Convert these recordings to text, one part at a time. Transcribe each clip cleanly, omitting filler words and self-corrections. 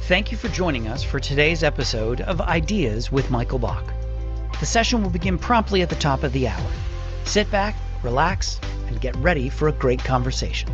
Thank you for joining us for today's episode of Ideas with Michael Bach. The session will begin promptly at the top of the hour. Sit back, relax, and get ready for a great conversation.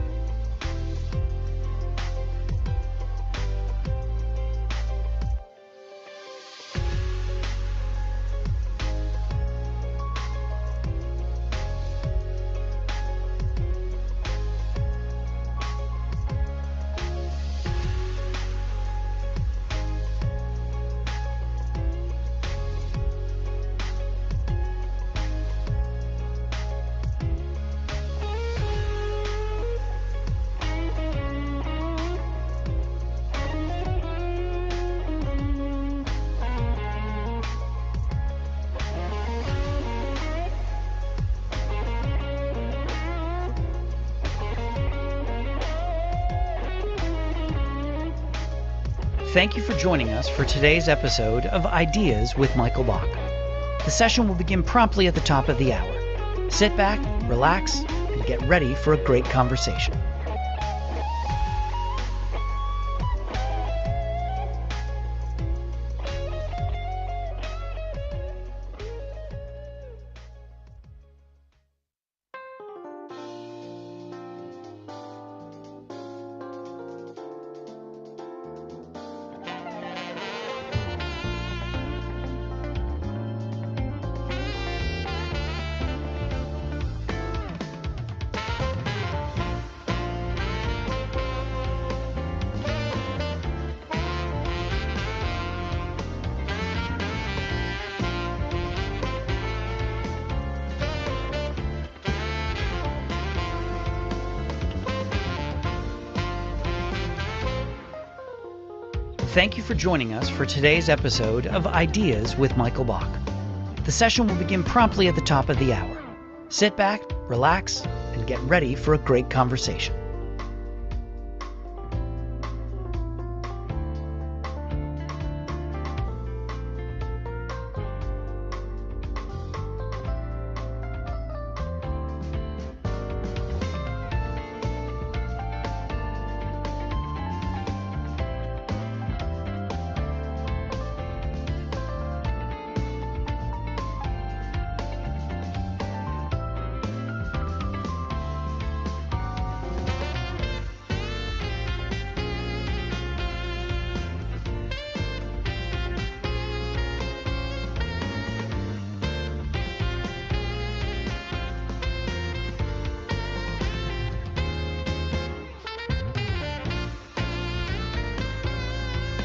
Thank you for joining us for today's episode of Ideas with Michael Bach. The session will begin promptly at the top of the hour. Sit back, relax, and get ready for a great conversation. Thank you for joining us for today's episode of Ideas with Michael Bach. The session will begin promptly at the top of the hour. Sit back, relax, and get ready for a great conversation.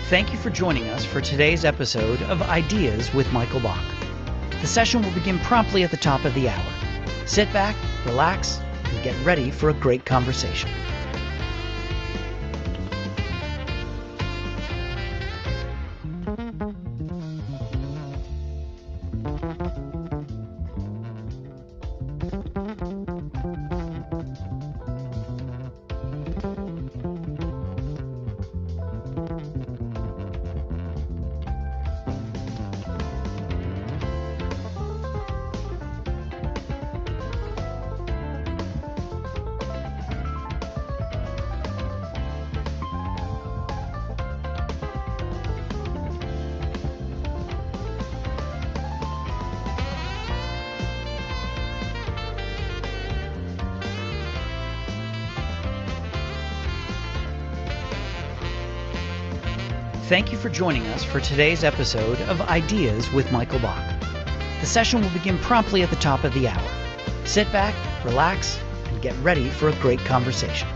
Thank you for joining us for today's episode of Ideas with Michael Bach. The session will begin promptly at the top of the hour. Sit back, relax, and get ready for a great conversation. Thank you for joining us for today's episode of Ideas with Michael Bach. The session will begin promptly at the top of the hour. Sit back, relax, and get ready for a great conversation.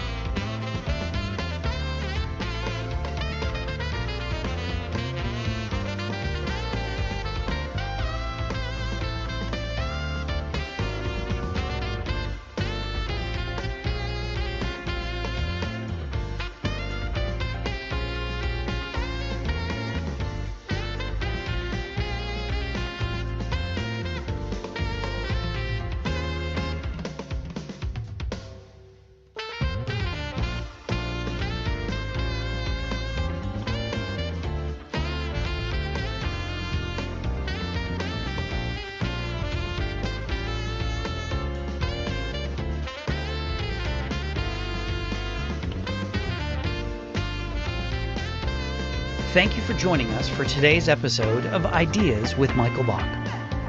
Thank you for joining us for today's episode of Ideas with Michael Bach.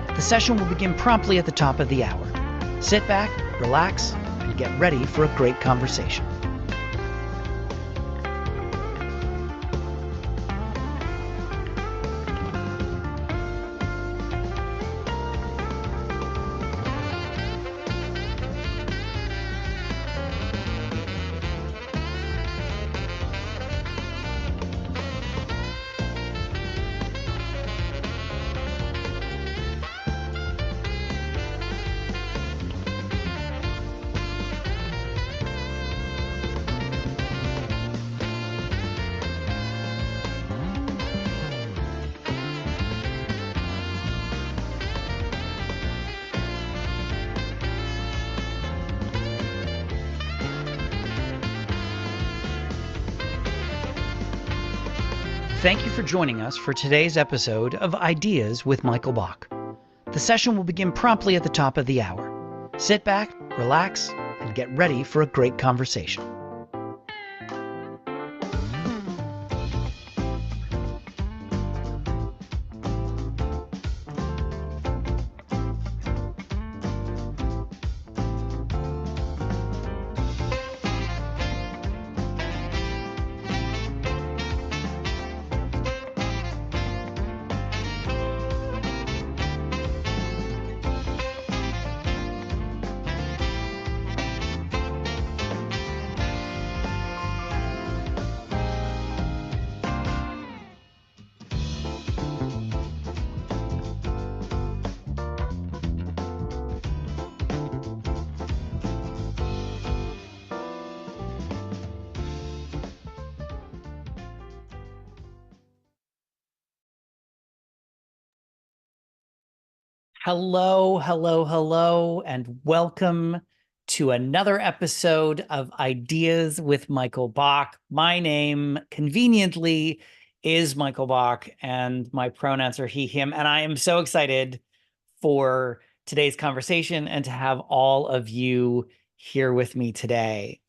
The session will begin promptly at the top of the hour. Sit back, relax, and get ready for a great conversation. Thank you for joining us for today's episode of Ideas with Michael Bach. The session will begin promptly at the top of the hour. Sit back, relax, and get ready for a great conversation. Hello, and welcome to another episode of Ideas with Michael Bach. My name, conveniently, is Michael Bach, and my pronouns are he, him, and I am so excited for today's conversation and to have all of you here with me today.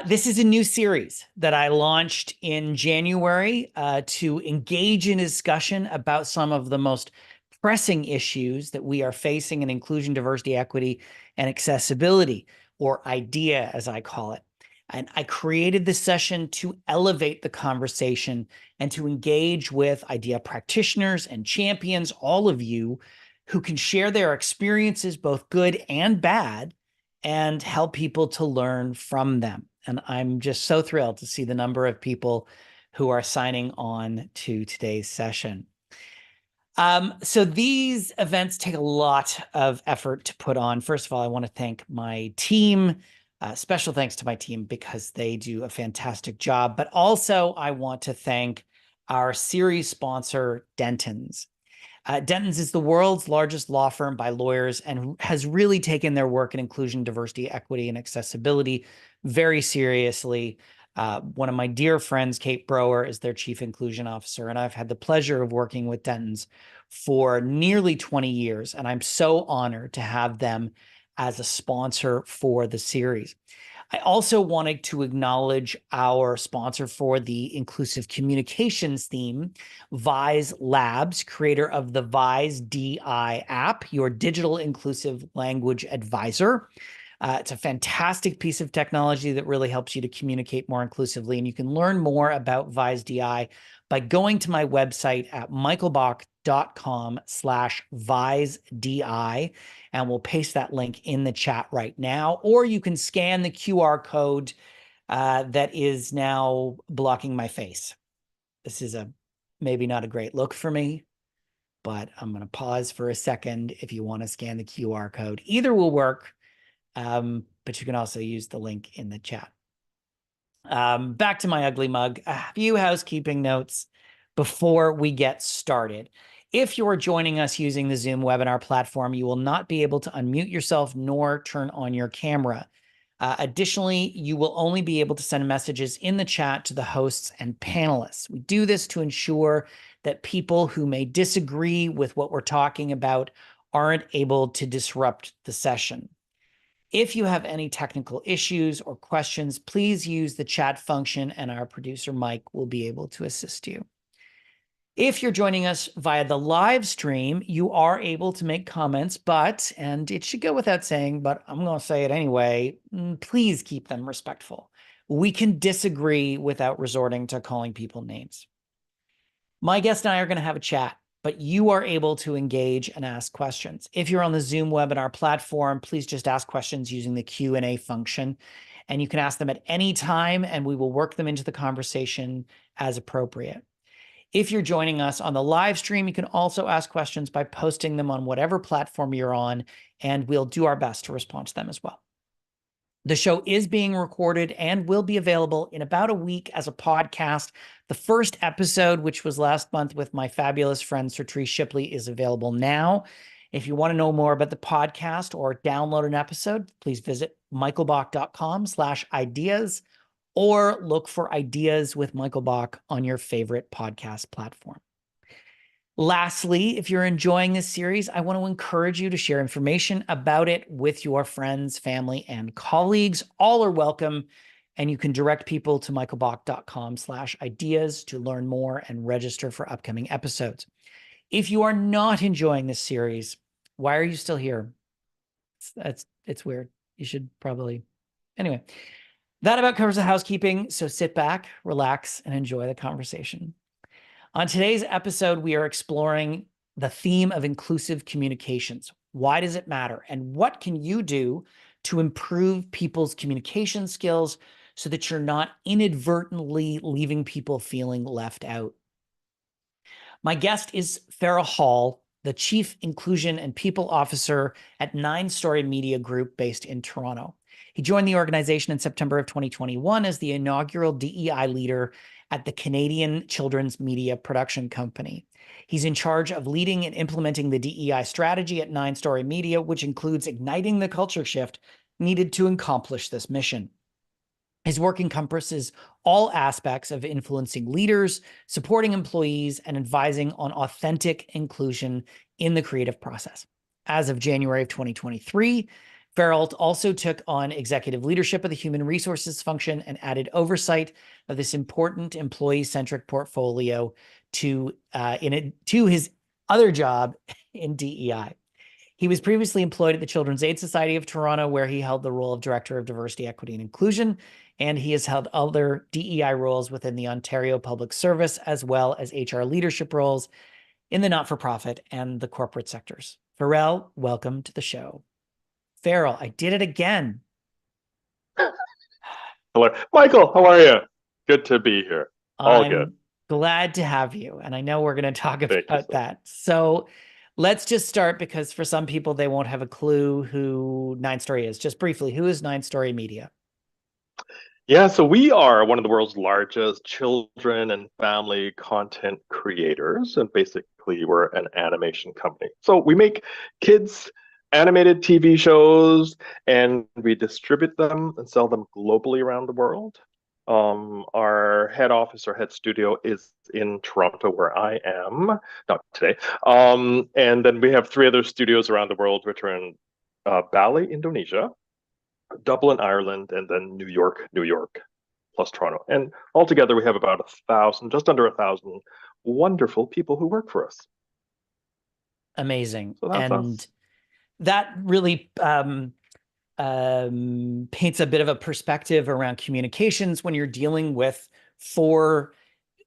This is a new series that I launched in January to engage in discussion about some of the most pressing issues that we are facing in inclusion, diversity, equity, and accessibility, or IDEA, as I call it. And I created this session to elevate the conversation and to engage with IDEA practitioners and champions, all of you who can share their experiences, both good and bad, and help people to learn from them. And I'm just so thrilled to see the number of people who are signing on to today's session. So these events take a lot of effort to put on. First of all, I want to thank my team. Special thanks to my team because they do a fantastic job. But also, I want to thank our series sponsor, Dentons. Dentons is the world's largest law firm by lawyers and has really taken their work in inclusion, diversity, equity, and accessibility very seriously. One of my dear friends, Kate Brower, is their chief inclusion officer, and I've had the pleasure of working with Dentons for nearly 20 years, and I'm so honored to have them as a sponsor for the series. I also wanted to acknowledge our sponsor for the inclusive communications theme, Vise Labs, creator of the Vise DI app, your digital inclusive language advisor. It's a fantastic piece of technology that really helps you to communicate more inclusively. And you can learn more about Vise DI by going to my website at michaelbach.com/ViseDI. And we'll paste that link in the chat right now. Or you can scan the QR code that is now blocking my face. This is maybe not a great look for me, but I'm going to pause for a second if you want to scan the QR code. Either will work. But you can also use the link in the chat. Back to my ugly mug. A few housekeeping notes before we get started. If you're joining us using the Zoom webinar platform, you will not be able to unmute yourself nor turn on your camera. Additionally, you will only be able to send messages in the chat to the hosts and panelists. We do this to ensure that people who may disagree with what we're talking about aren't able to disrupt the session. If you have any technical issues or questions, please use the chat function and our producer, Mike, will be able to assist you. If you're joining us via the live stream, you are able to make comments, and it should go without saying, but I'm going to say it anyway, please keep them respectful. We can disagree without resorting to calling people names. My guest and I are going to have a chat, but you are able to engage and ask questions. If you're on the Zoom webinar platform, please just ask questions using the Q&A function, and you can ask them at any time, and we will work them into the conversation as appropriate. If you're joining us on the live stream, you can also ask questions by posting them on whatever platform you're on, and we'll do our best to respond to them as well. The show is being recorded and will be available in about a week as a podcast. The first episode, which was last month with my fabulous friend Sir Tree Shipley, is available now. If you want to know more about the podcast or download an episode, please visit michaelbach.com/ideas or look for Ideas with Michael Bach on your favorite podcast platform. Lastly, if you're enjoying this series, I want to encourage you to share information about it with your friends, family, and colleagues. All are welcome, and you can direct people to michaelbach.com/ideas to learn more and register for upcoming episodes. If you are not enjoying this series, why are you still here? It's weird. You should probably... Anyway, that about covers the housekeeping, so sit back, relax, and enjoy the conversation. On today's episode, we are exploring the theme of inclusive communications. Why does it matter? And what can you do to improve people's communication skills so that you're not inadvertently leaving people feeling left out? My guest is Farrell Hall, the Chief Inclusion and People Officer at 9 Story Media Group based in Toronto. He joined the organization in September of 2021 as the inaugural DEI leader at the Canadian Children's Media Production Company. He's in charge of leading and implementing the DEI strategy at 9 Story Media, which includes igniting the culture shift needed to accomplish this mission. His work encompasses all aspects of influencing leaders, supporting employees, and advising on authentic inclusion in the creative process. As of January of 2023, Farrell also took on executive leadership of the human resources function and added oversight of this important employee-centric portfolio to his other job in DEI. He was previously employed at the Children's Aid Society of Toronto, where he held the role of Director of Diversity, Equity, and Inclusion, and he has held other DEI roles within the Ontario Public Service, as well as HR leadership roles in the not-for-profit and the corporate sectors. Farrell, welcome to the show. Farrell, I did it again. Hello, Michael. How are you? Good to be here. All I'm good. glad to have you, and I know we're going to talk about that. So let's just start, because for some people, they won't have a clue who 9 Story is. Just briefly, who is 9 Story Media? Yeah, so we are one of the world's largest children and family content creators, and basically we're an animation company. So we make kids animated TV shows, and we distribute them and sell them globally around the world. Our head office, our head studio is in Toronto, where I am, not today. And then we have 3 other studios around the world, which are in Bali, Indonesia, Dublin, Ireland, and then New York, plus Toronto. And altogether, we have about 1,000, just under 1,000 wonderful people who work for us. Amazing. So that's and us. That really paints a bit of a perspective around communications when you're dealing with 4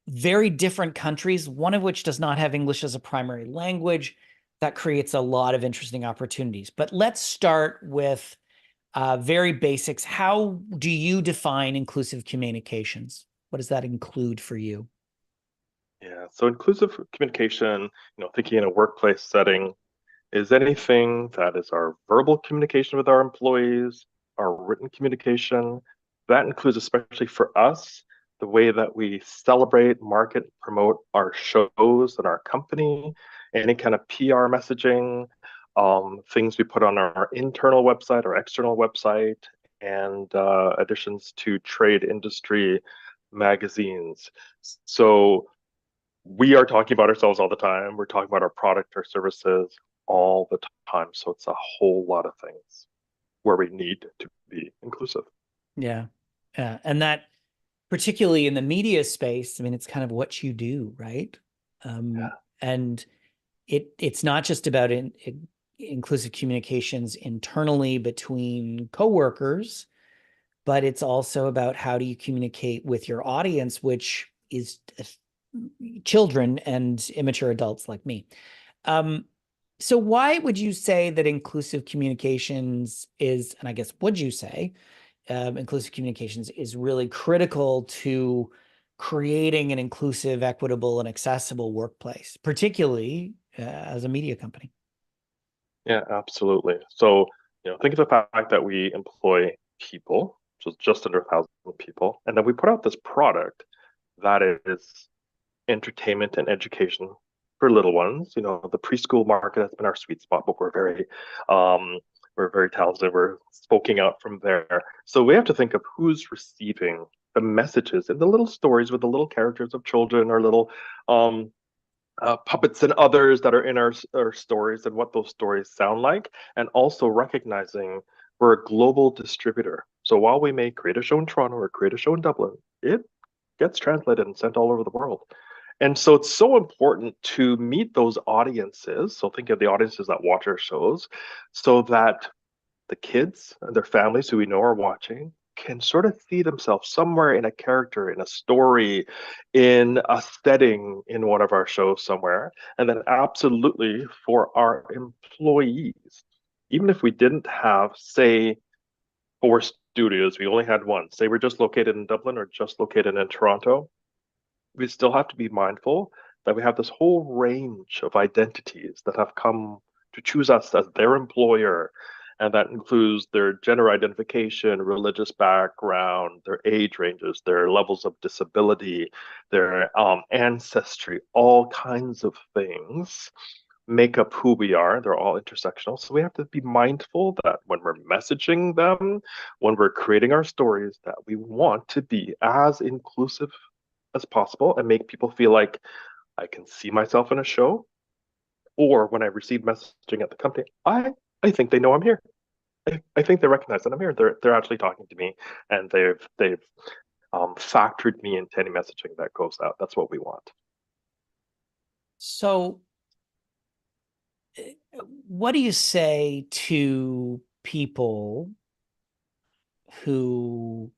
very different countries, one of which does not have English as a primary language. That creates a lot of interesting opportunities. But let's start with very basics. How do you define inclusive communications? What does that include for you? Yeah, so inclusive communication, thinking in a workplace setting, is anything that is our verbal communication with our employees, our written communication. That includes, especially for us, the way that we celebrate, market, promote our shows and our company, any kind of PR messaging, things we put on our internal website or external website, and additions to trade industry magazines. So we are talking about ourselves all the time. We're talking about our product, our services all the time. So it's a whole lot of things where we need to be inclusive. Yeah. Yeah. And that, particularly in the media space, I mean, it's kind of what you do, right? Yeah. And it's not just about inclusive communications internally between coworkers, but it's also about how do you communicate with your audience, which is children and immature adults like me. Um, so why would you say that inclusive communications is, and I guess would you say inclusive communications is really critical to creating an inclusive, equitable, and accessible workplace, particularly as a media company? Yeah, absolutely. So, think of the fact that we employ people, so just under 1,000 people, and then we put out this product that is entertainment and education for little ones. The preschool market has been our sweet spot, but um, we're very talented. We're spoken out from there. So we have to think of who's receiving the messages and the little stories with the little characters of children or little um, puppets and others that are in our stories and what those stories sound like, and also recognizing we're a global distributor. So while we may create a show in Toronto or create a show in Dublin, it gets translated and sent all over the world. And so it's so important to meet those audiences. So think of the audiences that watch our shows so that the kids and their families who we know are watching can sort of see themselves somewhere in a character, in a story, in a setting in one of our shows somewhere. And then, absolutely, for our employees, even if we didn't have, say, 4 studios, we only had one, say we're just located in Dublin or just located in Toronto, we still have to be mindful that we have this whole range of identities that have come to choose us as their employer. And that includes their gender identification, religious background, their age ranges, their levels of disability, their ancestry, all kinds of things make up who we are. They're all intersectional. So we have to be mindful that when we're messaging them, when we're creating our stories, that we want to be as inclusive as possible and make people feel like I can see myself in a show. Or when I receive messaging at the company, I think they know I'm here. I think they recognize that I'm here. They're actually talking to me, and they've factored me into any messaging that goes out. That's what we want. So, what do you say to people who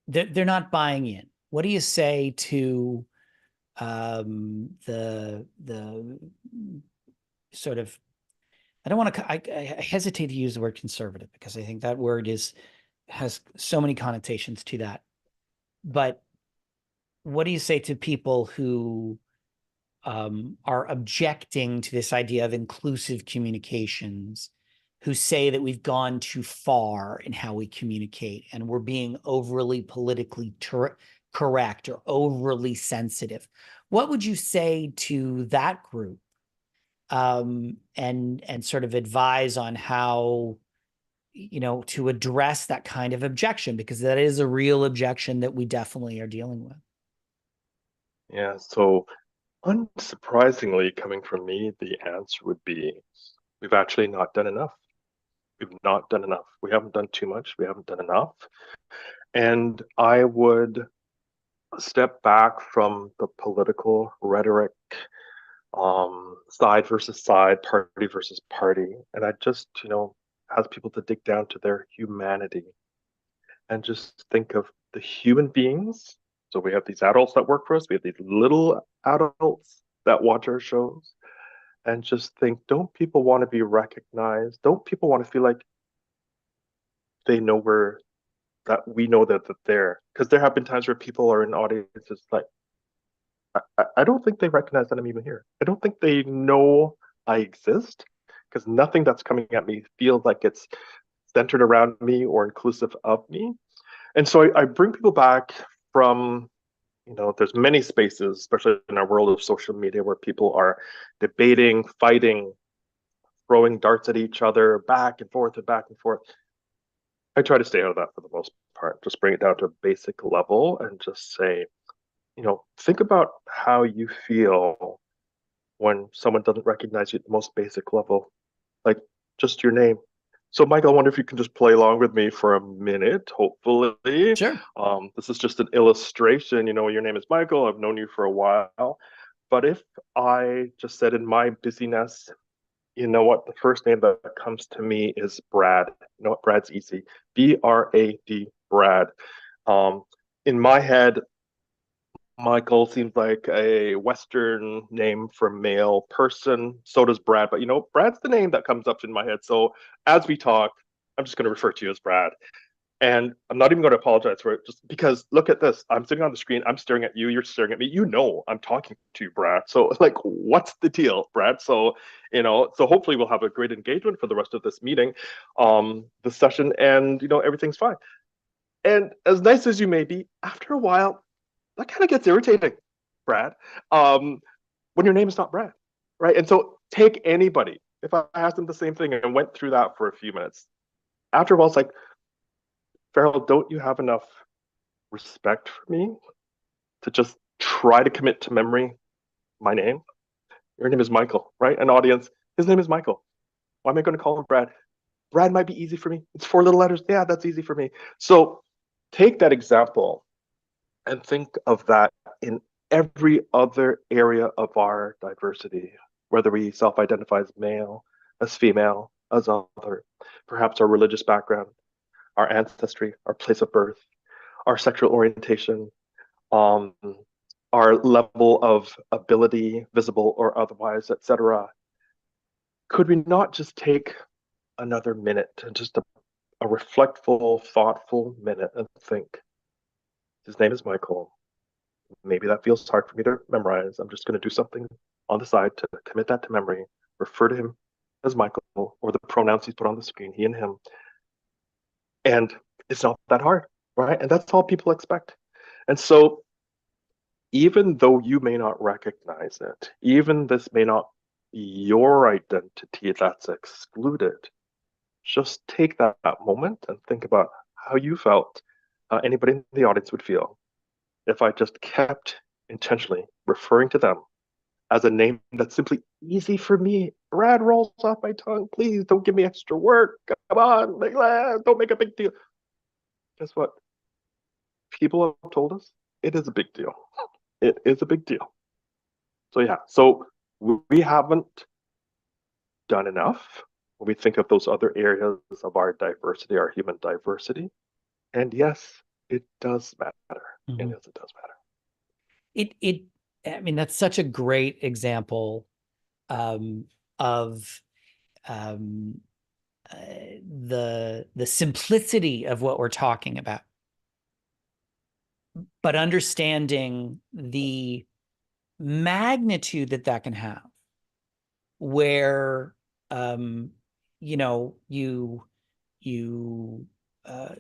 they're not buying in? What do you say to the sort of, I don't want to, I hesitate to use the word conservative because I think that word has so many connotations to that. But what do you say to people who are objecting to this idea of inclusive communications, who say that we've gone too far in how we communicate and we're being overly politically correct or overly sensitive? What would you say to that group, and sort of advise on how to address that kind of objection, because that is a real objection that we definitely are dealing with? Yeah. So unsurprisingly, coming from me, the answer would be we've actually not done enough. We've not done enough. We haven't done too much. We haven't done enough. And I would step back from the political rhetoric, side versus side, party versus party. And I just, ask people to dig down to their humanity and just think of the human beings. So we have these adults that work for us, we have these little adults that watch our shows, and just think, don't people want to be recognized? Don't people want to feel like they know that we know that they're there? Because there have been times where people are in audiences like, I don't think they recognize that I'm even here. I don't think they know I exist because nothing that's coming at me feels like it's centered around me or inclusive of me. And so I bring people back from, there's many spaces, especially in our world of social media, where people are debating, fighting, throwing darts at each other, back and forth and back and forth. I try to stay out of that for the most part, just bring it down to a basic level and just say, think about how you feel when someone doesn't recognize you at the most basic level, like just your name. So, Michael, I wonder if you can just play along with me for a minute, hopefully. Sure. This is just an illustration. You know, your name is Michael. I've known you for a while. But if I just said in my busyness, you know what, the first name that comes to me is Brad. You know what, Brad's easy. Brad, Brad. Um, in my head, Michael seems like a Western name for a male person. So does Brad. But you know, Brad's the name that comes up in my head. So as we talk, I'm just going to refer to you as Brad. And I'm not even going to apologize for it, just because look at this. I'm sitting on the screen. I'm staring at you. You're staring at me. You know, I'm talking to you, Brad. So, like, what's the deal, Brad? So, you know, so hopefully we'll have a great engagement for the rest of this meeting, the session, and, you know, everything's fine. And as nice as you may be, after a while, that kind of gets irritating, Brad, when your name is not Brad, right? And so take anybody. If I asked them the same thing and went through that for a few minutes, after a while, it's like, Farrell, don't you have enough respect for me to just try to commit to memory my name? Your name is Michael, right? An audience, his name is Michael. Why am I going to call him Brad? Brad might be easy for me. It's four little letters. Yeah, that's easy for me. So take that example and think of that in every other area of our diversity, whether we self identify as male, as female, as other, perhaps our religious background, our ancestry, our place of birth, our sexual orientation, um, our level of ability, visible or otherwise, etc. Could we not just take another minute and just a reflectful, thoughtful minute and think, his name is Michael. Maybe that feels hard for me to memorize. I'm just going to do something on the side to commit that to memory, refer to him as Michael or the pronouns he's put on the screen, he and him. And it's not that hard, right? And that's all people expect. And so even though you may not recognize it, even this may not be your identity that's excluded, just take that moment and think about how you felt, anybody in the audience would feel if I just kept intentionally referring to them as a name that's simply easy for me. Brad rolls off my tongue. Please don't give me extra work. Come on, like, don't make a big deal. Guess what? People have told us it is a big deal. It is a big deal. So yeah, so we haven't done enough when we think of those other areas of our diversity, our human diversity. And yes, it does matter. And Mhm. yes, it does matter. It I mean, that's such a great example of um, uh, the simplicity of what we're talking about, but understanding the magnitude that that can have, where you know you uh,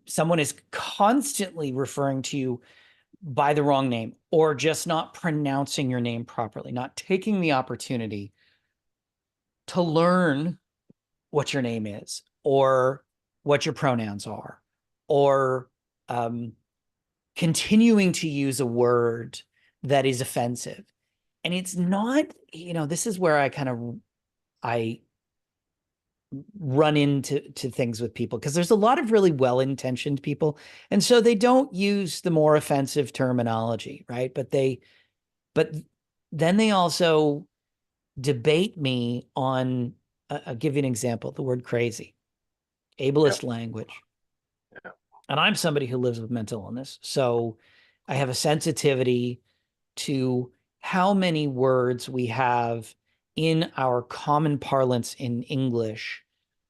someone is constantly referring to you by the wrong name or just not pronouncing your name properly, not taking the opportunity to learn what your name is or what your pronouns are, or um, continuing to use a word that is offensive. And it's not, you know, this is where I run into things with people, because there's a lot of really well-intentioned people, and so they don't use the more offensive terminology, right? But then they also debate me on, I'll give you an example, the word crazy, Yeah, ableist language. yeah, And I'm somebody who lives with mental illness, so I have a sensitivity to how many words we have in our common parlance in English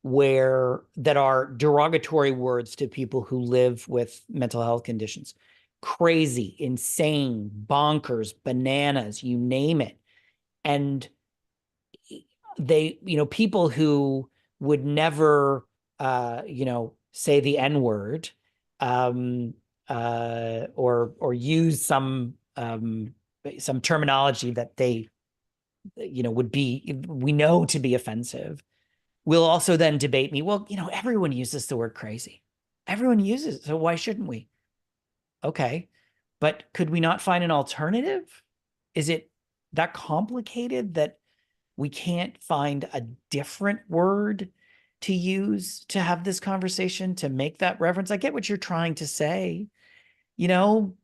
where that are derogatory words to people who live with mental health conditions. Crazy, insane, bonkers, bananas, you name it. And they, you know, people who would never you know, say the N-word, um or use some terminology that they, you know, would be, we know to be offensive, will also then debate me. Well, you know, everyone uses the word crazy. Everyone uses it, so why shouldn't we? Okay. But could we not find an alternative? Is it that complicated that we can't find a different word to use to have this conversation, to make that reference? I get what you're trying to say. You know,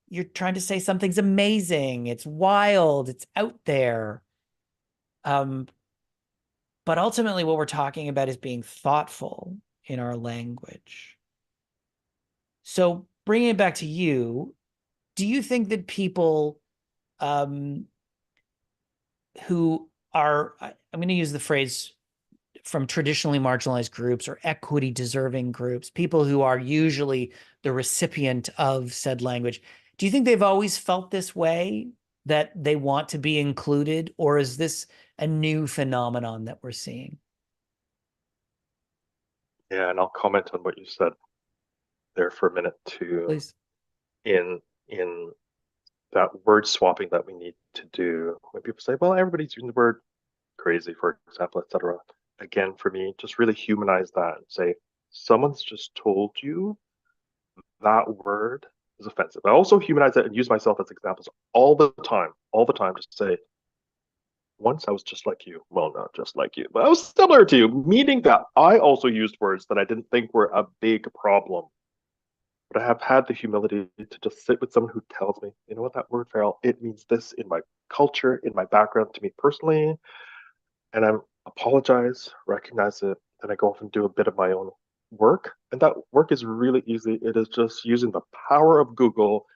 you're trying to say something's amazing, it's wild, it's out there. Um, but ultimately, what we're talking about is being thoughtful in our language. So, bringing it back to you, do you think that people um, who are, I'm going to use the phrase from traditionally marginalized groups or equity deserving groups, people who are usually the recipient of said language, do you think they've always felt this way, that they want to be included, or is this a new phenomenon that we're seeing? Yeah, and I'll comment on what you said there for a minute too, Please. in that word swapping that we need to do. When people say, well, everybody's using the word crazy, for example, etc. Again, for me, just really humanize that and say, someone's just told you that word is offensive. I also humanize it and use myself as examples all the time, just say, once I was just like you. Well, not just like you, but I was similar to you, meaning that I also used words that I didn't think were a big problem. But I have had the humility to just sit with someone who tells me, you know what, that word, Farrell, it means this in my culture, in my background, to me personally. And I apologize, recognize it, and I go off and do a bit of my own work. And that work is really easy. It is just using the power of Google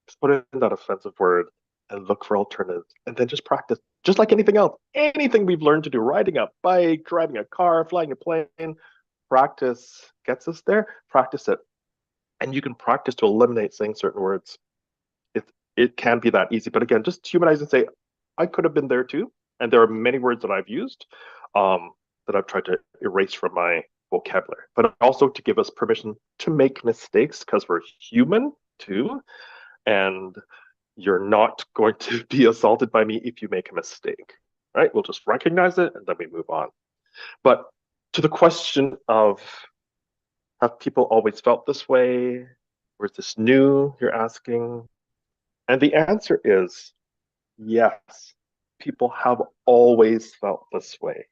to put in that offensive word and look for alternatives and then just practice. Just like anything else, anything we've learned to do, riding a bike, driving a car, flying a plane, practice gets us there. Practice it. And you can practice to eliminate saying certain words. It, it can be that easy. But again, just humanize and say, I could have been there too. And there are many words that I've used that I've tried to erase from my vocabulary, but also to give us permission to make mistakes because we're human too. And you're not going to be assaulted by me if you make a mistake, right? We'll just recognize it and then we move on. But to the question of, have people always felt this way? Or is this new? You're asking. And the answer is yes, people have always felt this way.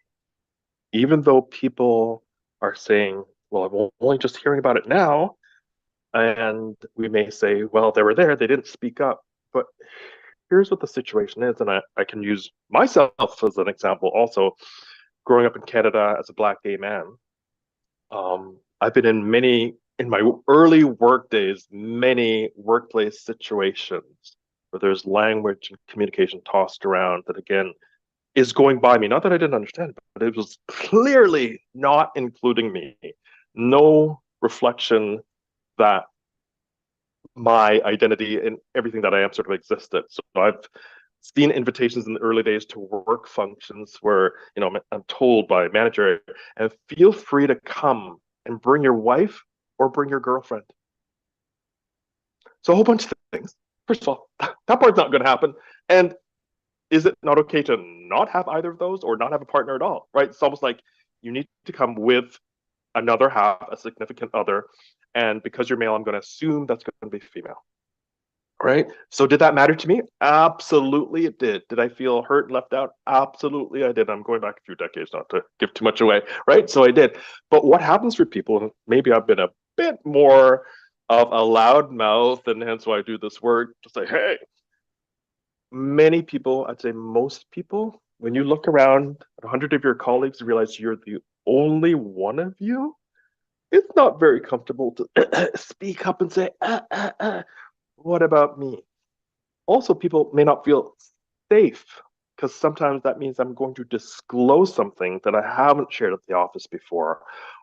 Even though people are saying, well, I'm only just hearing about it now. And we may say, well, they were there, they didn't speak up. But here's what the situation is. And I can use myself as an example also. Growing up in Canada as a Black gay man, I've been in my early work days, many workplace situations where there's language and communication tossed around that, again, is going by me. Not that I didn't understand, but it was clearly not including me. No reflection that my identity and everything that I am sort of existed. So I've seen invitations in the early days to work functions where, I'm told by a manager, and feel free to come and bring your wife or bring your girlfriend. So a whole bunch of things. First of all, that part's not going to happen. And is it not okay to not have either of those or not have a partner at all? Right? It's almost like you need to come with another half, a significant other. And because you're male, I'm going to assume that's going to be female. Right? So did that matter to me? Absolutely it did. Did I feel hurt and left out? Absolutely I did. I'm going back a few decades, not to give too much away, right? So I did. But what happens for people, and maybe I've been a bit more of a loud mouth, and hence why I do this work, to say, hey, many people, I'd say most people, when you look around at 100 of your colleagues and realize you're the only one of you, it's not very comfortable to speak up and say, what about me? Also, people may not feel safe because sometimes that means I'm going to disclose something that I haven't shared at the office before,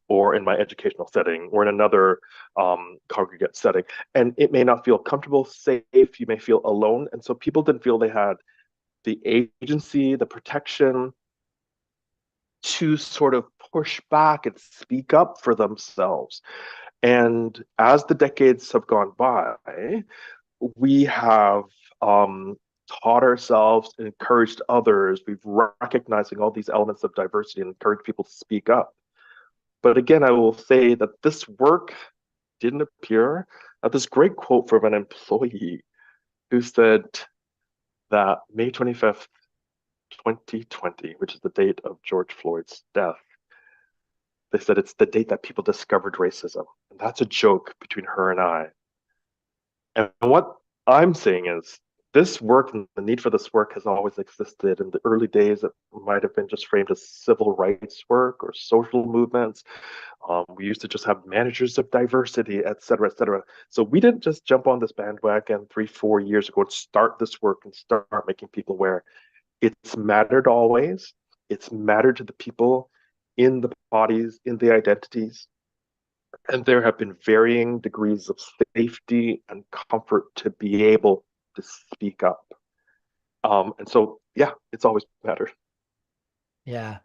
or in my educational setting, or in another congregate setting. And it may not feel comfortable, safe. You may feel alone. And so people didn't feel they had the agency, the protection to sort of push back and speak up for themselves. And as the decades have gone by, we have taught ourselves and encouraged others. We've recognizing all these elements of diversity and encouraged people to speak up. But again, I will say that this work didn't appear. This great quote from an employee who said that May 25th, 2020, which is the date of George Floyd's death, They said it's the date that people discovered racism. And that's a joke between her and I. And what I'm saying is this work and the need for this work has always existed. In the early days, it might have been just framed as civil rights work or social movements. We used to just have managers of diversity, et cetera, et cetera. So we didn't just jump on this bandwagon 3, 4 years ago and start this work and start making people aware. It's mattered always. It's mattered to the people in the bodies, in the identities. And there have been varying degrees of safety and comfort to be able to speak up. And so, yeah, it's always mattered. Yeah.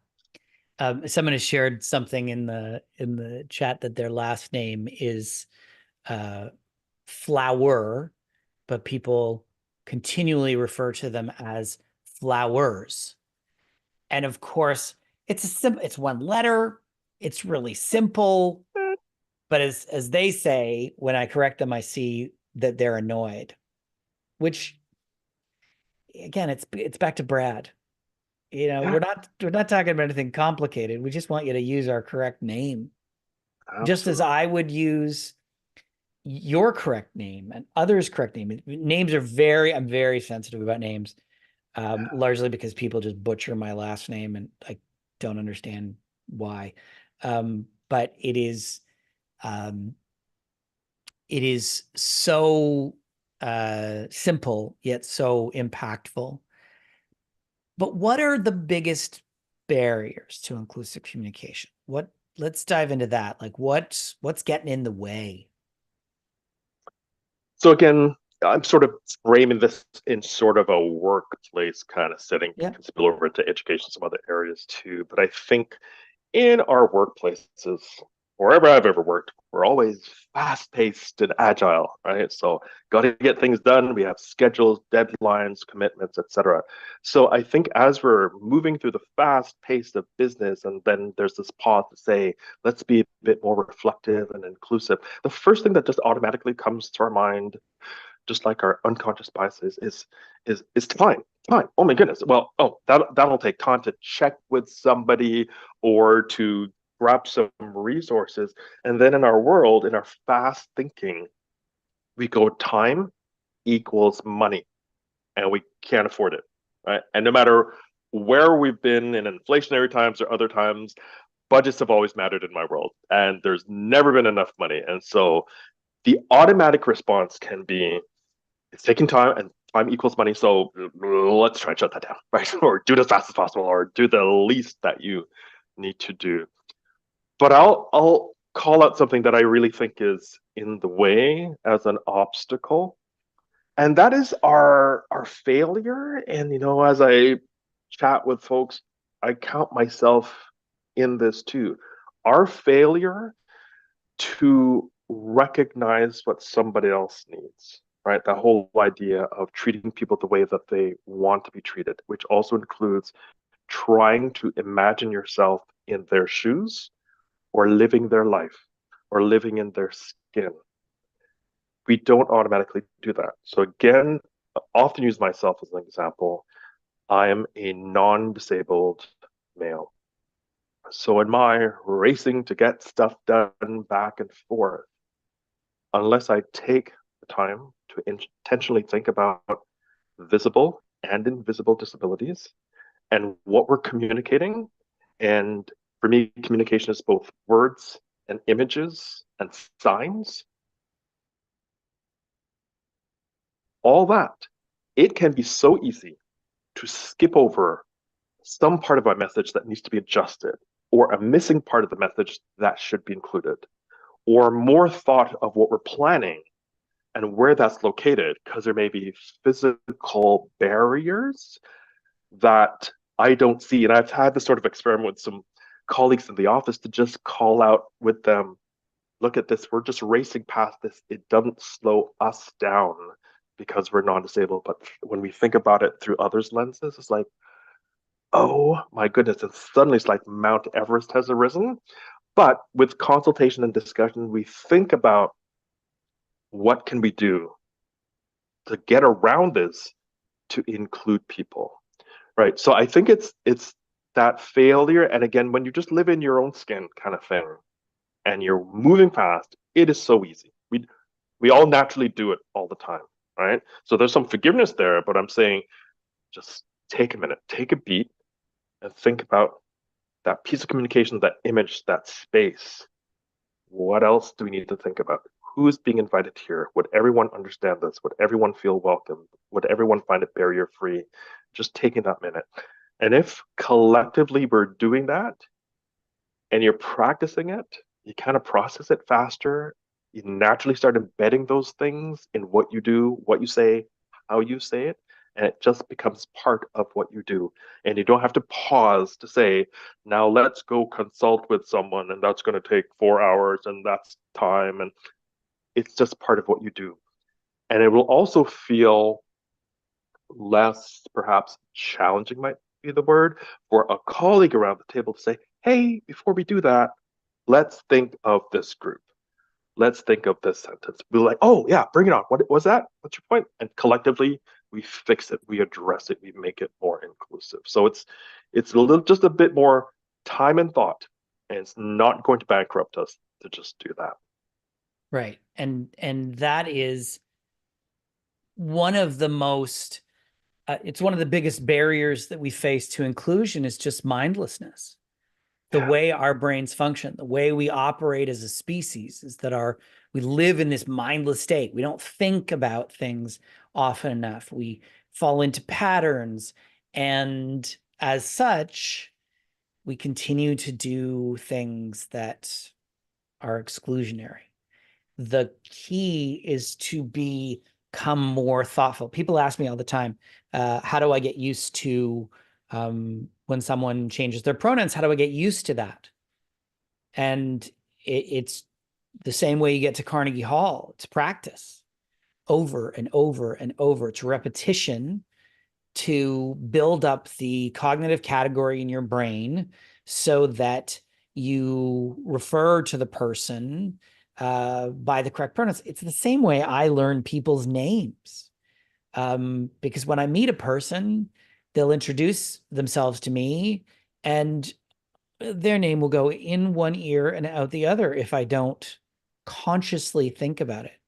Someone has shared something in the chat that their last name is Flower, but people continually refer to them as flowers. And of course, it's one letter. It's really simple. But as they say, when I correct them, I see that they're annoyed. Which, again, it's back to Brad. Yeah, We're not talking about anything complicated. We just want you to use our correct name. Just as absolutely. I would use your correct name and others' correct name. Names are I'm very sensitive about names, largely because people just butcher my last name and I don't understand why. But um, it is so simple yet so impactful. But what are the biggest barriers to inclusive communication? Let's dive into that. Like what's getting in the way? So again, I'm sort of framing this in sort of a workplace kind of setting. Yeah. Can spill over into education, some other areas too. But I think in our workplaces, wherever I've ever worked, we're always fast paced and agile, right? So got to get things done. We have schedules, deadlines, commitments, etc. So I think as we're moving through the fast pace of business, and then there's this pause to say, let's be a bit more reflective and inclusive. The first thing that just automatically comes to our mind, just like our unconscious biases, is time. Time. Oh my goodness. Well, that'll take time to check with somebody or to grab some resources. And then in our world, in our fast thinking, we go time equals money, and we can't afford it, right? And no matter where we've been in inflationary times or other times, budgets have always mattered in my world, and there's never been enough money. And so the automatic response can be it's taking time and time equals money. So let's try and shut that down, right? Or do it as fast as possible, or do the least that you need to do. But I'll call out something that I really think is in the way as an obstacle, and that is our failure. And as I chat with folks, I count myself in this too. Our failure to recognize what somebody else needs, right? That whole idea of treating people the way that they want to be treated, which also includes trying to imagine yourself in their shoes or living their life or living in their skin. We don't automatically do that. So again, I often use myself as an example. I am a non-disabled male. So in my racing to get stuff done back and forth, unless I take the time to intentionally think about visible and invisible disabilities and what we're communicating. And for me, communication is both words and images and signs. All that, it can be so easy to skip over some part of my message that needs to be adjusted, or a missing part of the message that should be included, or more thought of what we're planning and where that's located, because there may be physical barriers that I don't see. And I've had this sort of experiment with some colleagues in the office to just call out with them, look at this, we're just racing past this. It doesn't slow us down because we're non-disabled. But when we think about it through others' lenses, it's like, oh my goodness. And suddenly it's like Mount Everest has arisen. But with consultation and discussion, we think about what can we do to get around this to include people, right? So I think it's that failure, and again, when you just live in your own skin kind of thing, and you're moving fast, it is so easy. We all naturally do it all the time, right? So there's some forgiveness there, but I'm saying just take a minute, take a beat, and think about that piece of communication, that image, that space. What else do we need to think about? Who is being invited here? Would everyone understand this? Would everyone feel welcome? Would everyone find it barrier free? Just taking that minute. And if collectively we're doing that and you're practicing it, you kind of process it faster. You naturally start embedding those things in what you do, what you say, how you say it, and it just becomes part of what you do. And you don't have to pause to say, now let's go consult with someone, and that's going to take 4 hours, and that's time. And it's just part of what you do. And it will also feel less, perhaps challenging, might be the word, for a colleague around the table to say, hey, before we do that, let's think of this group. Let's think of this sentence. We're like, oh yeah, bring it on. What was that? What's your point? And collectively, we fix it, we address it, we make it more inclusive. So it's a little, just a bit more time and thought, and it's not going to bankrupt us to just do that. Right. And that is one of the most it's one of the biggest barriers that we face to inclusion is just mindlessness. The way our brains function, the way we operate as a species is that we live in this mindless state. We don't think about things often enough. We fall into patterns, and as such, we continue to do things that are exclusionary. The key is to become more thoughtful. People ask me all the time, how do I get used to when someone changes their pronouns? How do I get used to that? And it's the same way you get to Carnegie Hall. It's practice over and over and over. It's repetition to build up the cognitive category in your brain so that you refer to the person by the correct pronouns. It's the same way I learn people's names. Because when I meet a person, they'll introduce themselves to me and their name will go in one ear and out the other if I don't consciously think about it.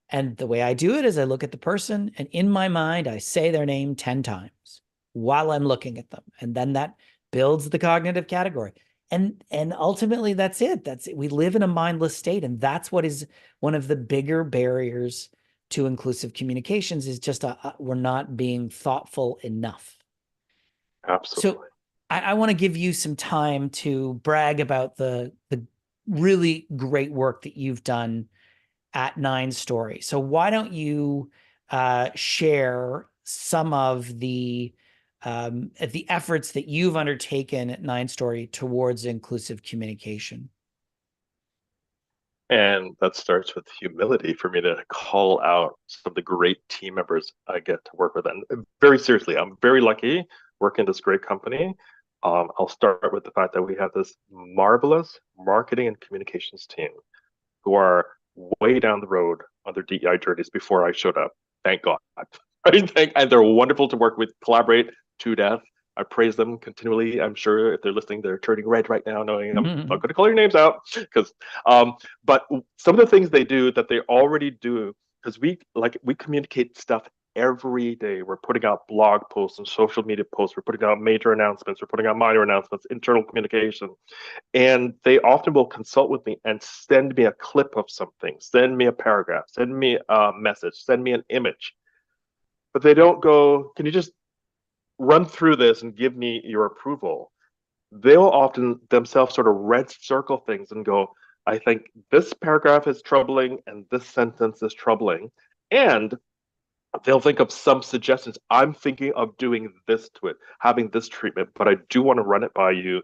And the way I do it is I look at the person and in my mind, I say their name 10 times while I'm looking at them. And then that builds the cognitive category. And ultimately that's it. We live in a mindless state. And that's what is one of the bigger barriers to inclusive communications is just we're not being thoughtful enough. Absolutely. So I want to give you some time to brag about the really great work that you've done at 9story. So why don't you share some of the efforts that you've undertaken at 9story towards inclusive communication? And that starts with humility for me to call out some of the great team members I get to work with. And very seriously, I'm very lucky working in this great company. I'll start with the fact that we have this marvelous marketing and communications team who are way down the road on their DEI journeys before I showed up. Thank God. And they're wonderful to work with, collaborate to death. I praise them continually. I'm sure if they're listening, they're turning red right now, knowing I'm not going to call your names out. But some of the things they do that they already do, because we communicate stuff every day. We're putting out blog posts and social media posts. We're putting out major announcements. We're putting out minor announcements, internal communication. And they often will consult with me and send me a clip of something, send me a paragraph, send me a message, send me an image. But they don't go, can you just run through this and give me your approval? They'll often themselves sort of red circle things and go, I think this paragraph is troubling and this sentence is troubling. And they'll think of some suggestions. I'm thinking of doing this to it, having this treatment, but I do want to run it by you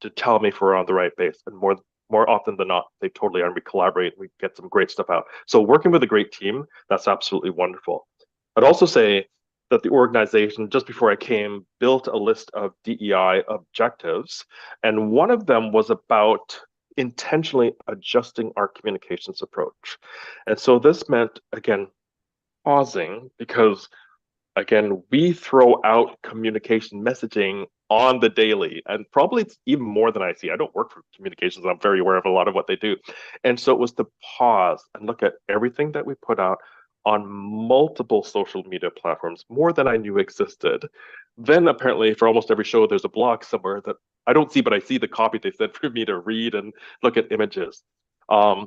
to tell me if we're on the right base. And more often than not, they totally are. We collaborate, we get some great stuff out. So working with a great team, that's absolutely wonderful. I'd also say that the organization, just before I came, built a list of DEI objectives. And one of them was about intentionally adjusting our communications approach. And so this meant, again, pausing, because again, we throw out communication messaging on the daily, and probably it's even more than I see. I don't work for communications. I'm very aware of a lot of what they do. And so it was to pause and look at everything that we put out on multiple social media platforms, more than I knew existed. Then apparently for almost every show, there's a blog somewhere that I don't see, but I see the copy they sent for me to read and look at images. Um,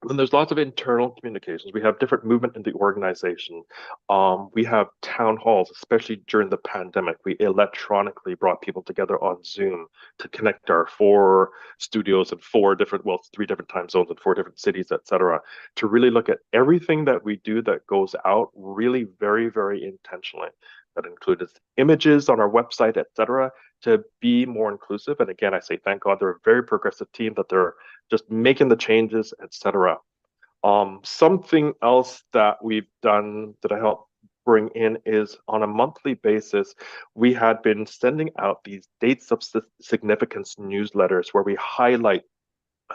and there's lots of internal communications. We have different movement in the organization. We have town halls, especially during the pandemic. We electronically brought people together on Zoom to connect our four studios and four different, well, three different time zones and four different cities, et cetera, to really look at everything that we do that goes out really very, very intentionally. That included images on our website, et cetera, to be more inclusive. And again, I say thank God they're a very progressive team that they're just making the changes, etc. Something else that we've done that I help bring in is on a monthly basis, we had been sending out these dates of significance newsletters where we highlight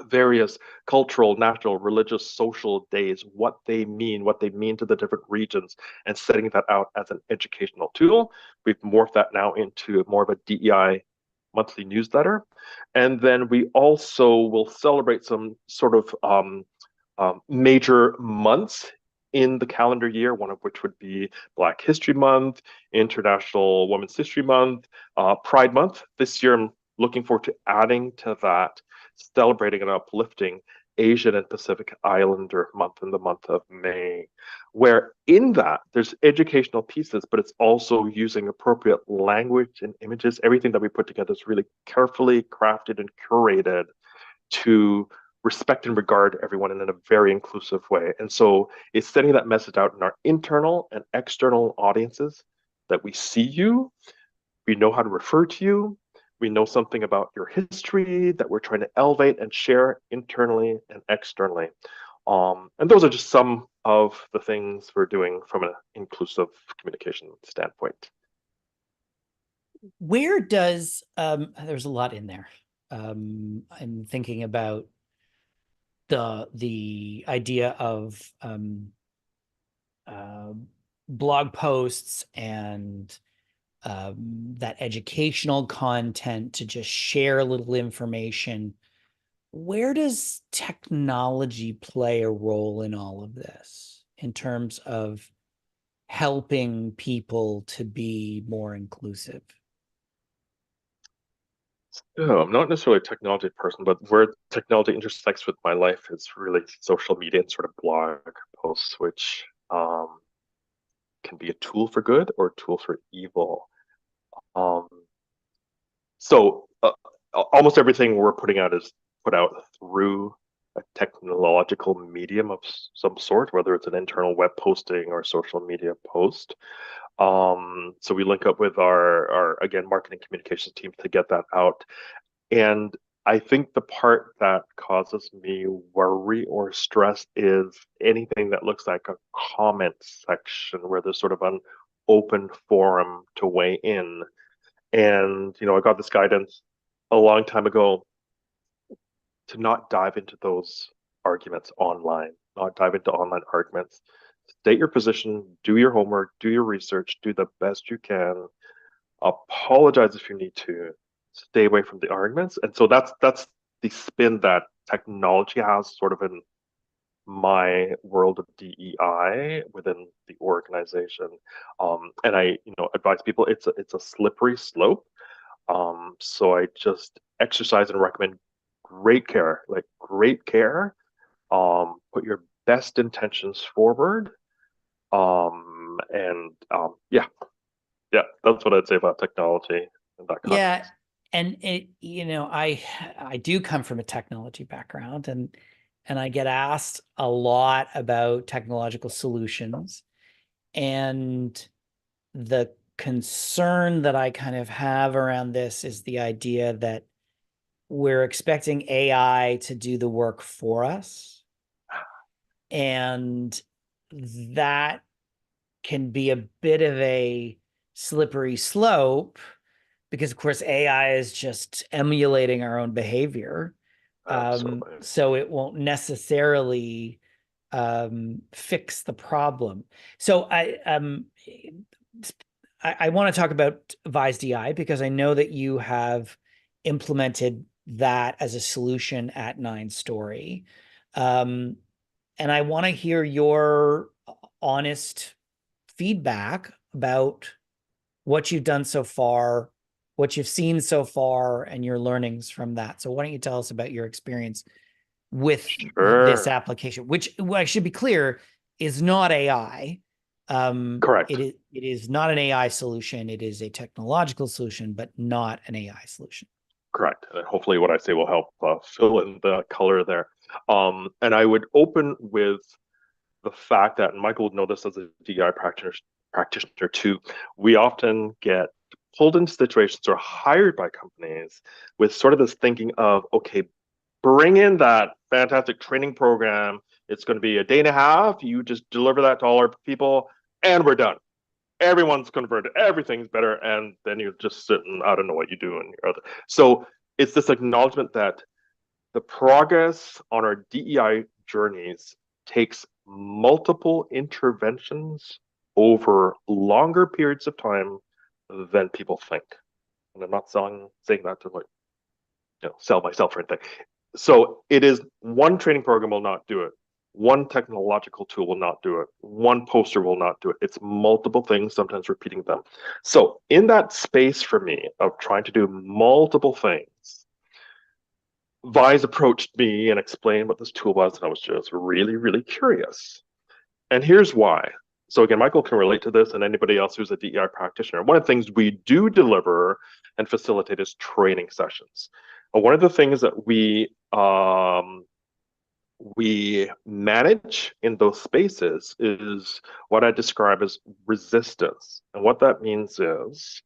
various cultural, natural, religious, social days, what they mean to the different regions, and setting that out as an educational tool. We've morphed that now into more of a DEI monthly newsletter. And then we also will celebrate some sort of major months in the calendar year, one of which would be Black History Month, International Women's History Month, Pride Month. This year, I'm looking forward to adding to that, celebrating and uplifting Asian and Pacific Islander Month in the month of May, where in that there's educational pieces, but it's also using appropriate language and images. Everything that we put together is really carefully crafted and curated to respect and regard everyone in a very inclusive way. And so it's sending that message out in our internal and external audiences that we see you, we know how to refer to you, we know something about your history that we're trying to elevate and share internally and externally. And those are just some of the things we're doing from an inclusive communication standpoint. Where does there's a lot in there. I'm thinking about the idea of uh, blog posts and that educational content to just share a little information. Where does technology play a role in all of this in terms of helping people to be more inclusive? Oh, I'm not necessarily a technology person, but where technology intersects with my life is really social media and sort of blog posts, which can be a tool for good or a tool for evil. Um, so almost everything we're putting out is put out through a technological medium of some sort, whether it's an internal web posting or social media post. So we link up with our again marketing communications team to get that out. And I think the part that causes me worry or stress is anything that looks like a comment section where there's sort of an open forum to weigh in. And, I got this guidance a long time ago to not dive into those arguments online, not dive into online arguments. State your position, do your homework, do your research, do the best you can, apologize if you need to, stay away from the arguments. And so that's the spin that technology has sort of in my world of DEI within the organization. And I, advise people it's a slippery slope. So I just exercise and recommend great care, like great care. Put your best intentions forward. Yeah, yeah, that's what I'd say about technology in that Yeah, context. and I do come from a technology background, and I get asked a lot about technological solutions, and the concern that I kind of have around this is the idea that we're expecting AI to do the work for us, and that can be a bit of a slippery slope because of course AI is just emulating our own behavior. Absolutely. So it won't necessarily fix the problem. So I want to talk about Vise DI because I know that you have implemented that as a solution at Nine Story. Um, and I want to hear your honest feedback about what you've done so far, what you've seen so far, and your learnings from that. So why don't you tell us about your experience with this Sure. application, which I should be clear is not AI. Correct. It is not an AI solution. It is a technological solution, but not an AI solution. Correct. And hopefully what I say will help fill in the color there. And I would open with the fact that, and Michael would know this as a DI practitioner too, we often get pulled into situations or hired by companies with sort of this thinking of, okay, bring in that fantastic training program. It's going to be a day and a half. You just deliver that to all our people, and we're done. Everyone's converted. Everything's better, and then you just sit and I don't know what you do and your other. So it's this acknowledgement that the progress on our DEI journeys takes multiple interventions over longer periods of time than people think. And I'm not saying that to sell myself or anything. So it is one training program will not do it. One technological tool will not do it. One poster will not do it. It's multiple things, sometimes repeating them. So in that space for me of trying to do multiple things, Vise approached me and explained what this tool was, and I was just really, really curious. And here's why. So again, Michael can relate to this and anybody else who's a DEI practitioner. One of the things we do deliver and facilitate is training sessions. One of the things that we manage in those spaces is what I describe as resistance. And what that means is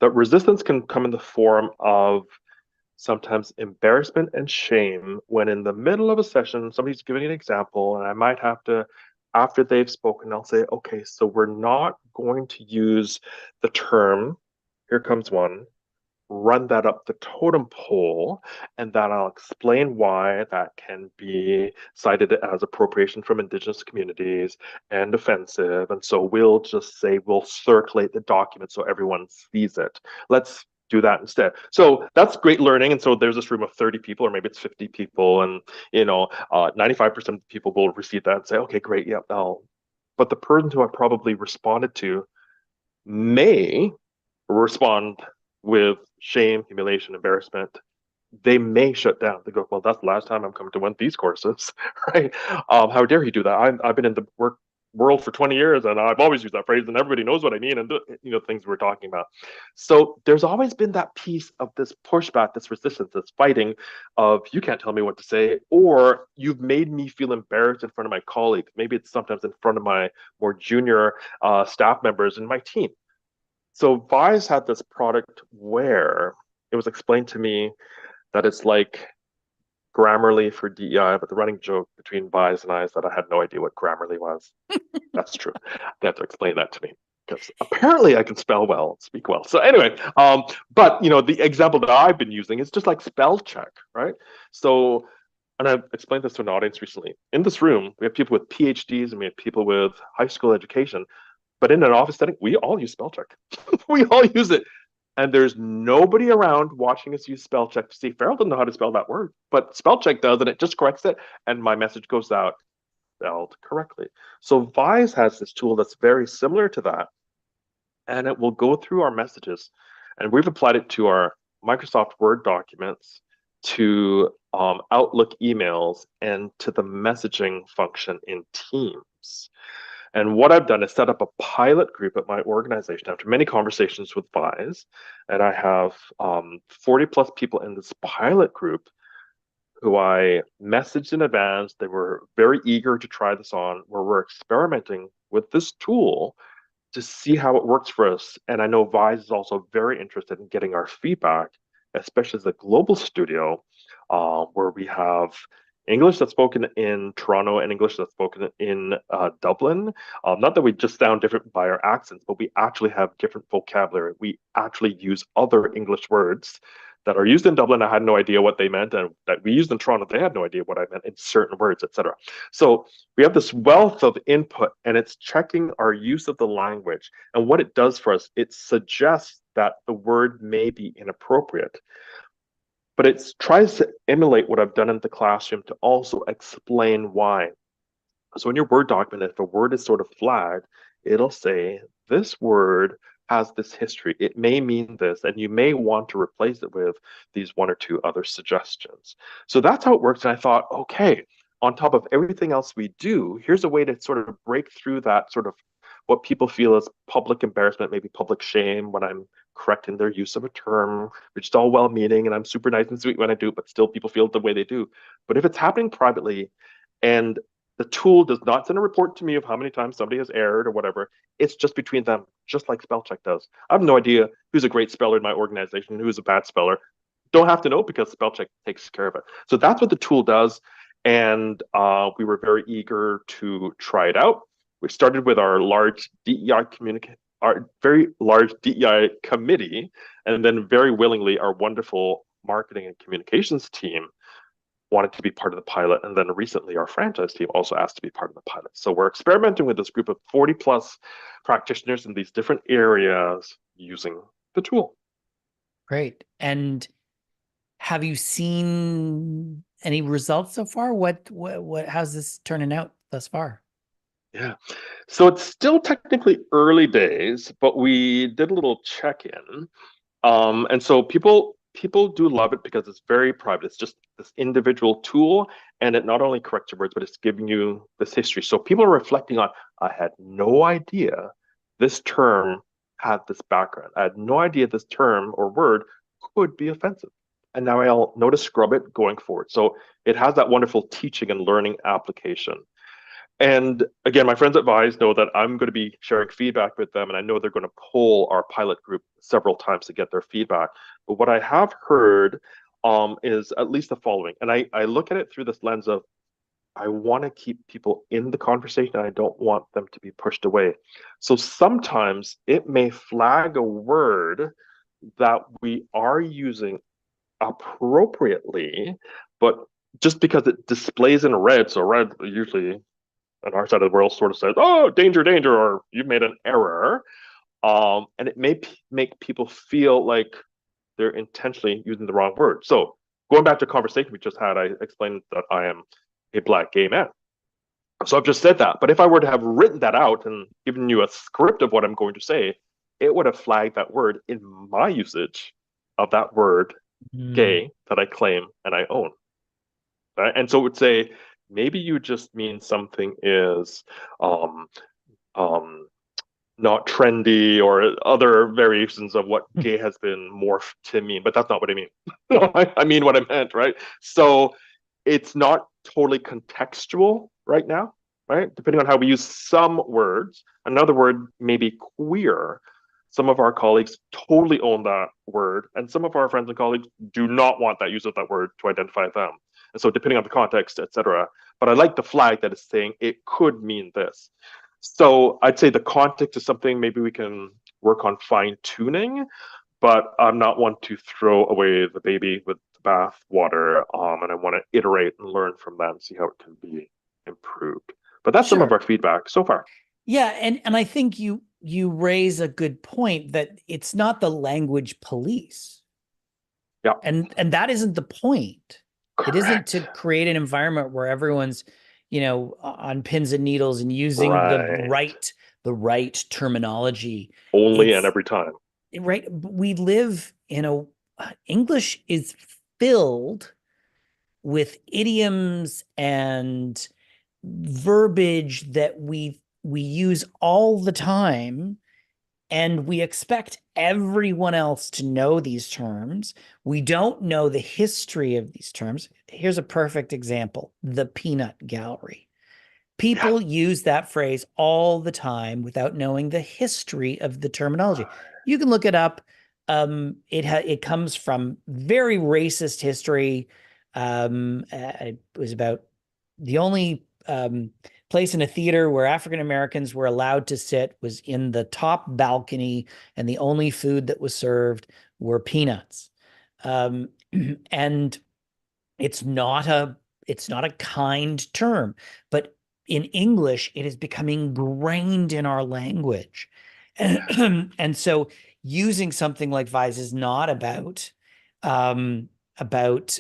that resistance can come in the form of sometimes embarrassment and shame when in the middle of a session, somebody's giving an example, and I might have to, after they've spoken, I'll say, okay, so we're not going to use the term, here comes one, run that up the totem pole, and then I'll explain why that can be cited as appropriation from Indigenous communities and offensive. And so we'll just say we'll circulate the document so everyone sees it. Let's do that instead. So that's great learning. And so there's this room of 30 people, or maybe it's 50 people, and 95% of people will receive that and say, okay, great, yeah, but the person who I probably responded to may respond with shame, humiliation, embarrassment. They may shut down. They go, well, that's the last time I'm coming to one of these courses, right? How dare he do that? I've been in the world for 20 years and I've always used that phrase and everybody knows what I mean and things we're talking about. So there's always been that piece of this pushback, this resistance, this fighting of you can't tell me what to say, or you've made me feel embarrassed in front of my colleagues. Maybe it's sometimes in front of my more junior staff members in my team. So Vise had this product where it was explained to me that it's like Grammarly for DEI, but the running joke between Vise and I is that I had no idea what Grammarly was. That's true. They have to explain that to me because apparently I can spell well, speak well. So anyway, but the example that I've been using is just like spell check, right? So, and I've explained this to an audience recently. In this room, we have people with PhDs and we have people with high school education. But in an office setting, we all use spell check. We all use it. And there's nobody around watching us use spell check to see Farrell doesn't know how to spell that word, but spell check does, and it just corrects it. And my message goes out spelled correctly. So Vise has this tool that's very similar to that. And it will go through our messages. And we've applied it to our Microsoft Word documents, to Outlook emails, and to the messaging function in Teams. And what I've done is set up a pilot group at my organization after many conversations with Vise. And I have 40 plus people in this pilot group who I messaged in advance. They were very eager to try this on, where we're experimenting with this tool to see how it works for us. And I know Vise is also very interested in getting our feedback, especially as a global studio, where we have English that's spoken in Toronto and English that's spoken in Dublin. Not that we just sound different by our accents, but we actually have different vocabulary. We actually use other English words that are used in Dublin. I had no idea what they meant, and that we used in Toronto, they had no idea what I meant in certain words, etc. So we have this wealth of input, and it's checking our use of the language. And what it does for us, it suggests that the word may be inappropriate, but it tries to emulate what I've done in the classroom to also explain why. So in your Word document, if a word is sort of flagged, it'll say, this word has this history. It may mean this, and you may want to replace it with these one or two other suggestions. So that's how it works. And I thought, okay, on top of everything else we do, here's a way to sort of break through that sort of what people feel as public embarrassment, maybe public shame when I'm correcting their use of a term, which is all well-meaning, and I'm super nice and sweet when I do, but still people feel the way they do. But if it's happening privately, and the tool does not send a report to me of how many times somebody has erred or whatever. It's just between them, just like spell check does. I have no idea who's a great speller in my organization and who's a bad speller. Don't have to know because spell check takes care of it. So that's what the tool does. And we were very eager to try it out. We started with our large DEI our very large DEI committee, and then very willingly our wonderful marketing and communications team wanted to be part of the pilot. And then recently our franchise team also asked to be part of the pilot. So we're experimenting with this group of 40 plus practitioners in these different areas using the tool. Great. And have you seen any results so far? How's this turning out thus far? Yeah. So it's still technically early days, but we did a little check-in. And so people do love it because it's very private. It's just this individual tool, and it not only corrects your words, but it's giving you this history. So people are reflecting on, I had no idea this term had this background. I had no idea this term or word could be offensive. And now I'll know to scrub it going forward. So it has that wonderful teaching and learning application. And again, my friends at Vise know that I'm going to be sharing feedback with them, and I know they're going to poll our pilot group several times to get their feedback. But what I have heard is at least the following, and I look at it through this lens of I want to keep people in the conversation, and I don't want them to be pushed away. So sometimes it may flag a word that we are using appropriately, but just because it displays in red, so red usually on our side of the world sort of says, oh, danger, danger, or you've made an error. And it may make people feel like they're intentionally using the wrong word. So going back to a conversation we just had, I explained that I am a Black gay man. So I've just said that. But if I were to have written that out and given you a script of what I'm going to say, it would have flagged that word in my usage of that word, gay, that I claim and I own. Right? And so it would say, maybe you just mean something is not trendy or other variations of what gay has been morphed to mean, but that's not what I mean. I mean what I meant, right? So it's not totally contextual right now, right? Depending on how we use some words. Another word may be queer. Some of our colleagues totally own that word, and some of our friends and colleagues do not want that use of that word to identify them. And so depending on the context, etc. But I like the flag that is saying it could mean this. So I'd say the context is something maybe we can work on fine tuning, but I'm not one to throw away the baby with the bath water. And I want to iterate and learn from that and see how it can be improved. But that's some of our feedback so far. Yeah, and I think you raise a good point that it's not the language police. Yeah. And that isn't the point. Correct. It isn't to create an environment where everyone's, on pins and needles and using the right terminology. Only and every time. Right. We live in English is filled with idioms and verbiage that we use all the time, and we expect everyone else to know these terms. We don't know the history of these terms. Here's a perfect example: the peanut gallery. People use that phrase all the time without knowing the history of the terminology. You can look it up. It comes from very racist history. It was about the only place in a theater where African Americans were allowed to sit was in the top balcony, and the only food that was served were peanuts. Um, and it's not a it's not a kind term, but in English, it is becoming ingrained in our language. And so using something like Vise is not um, about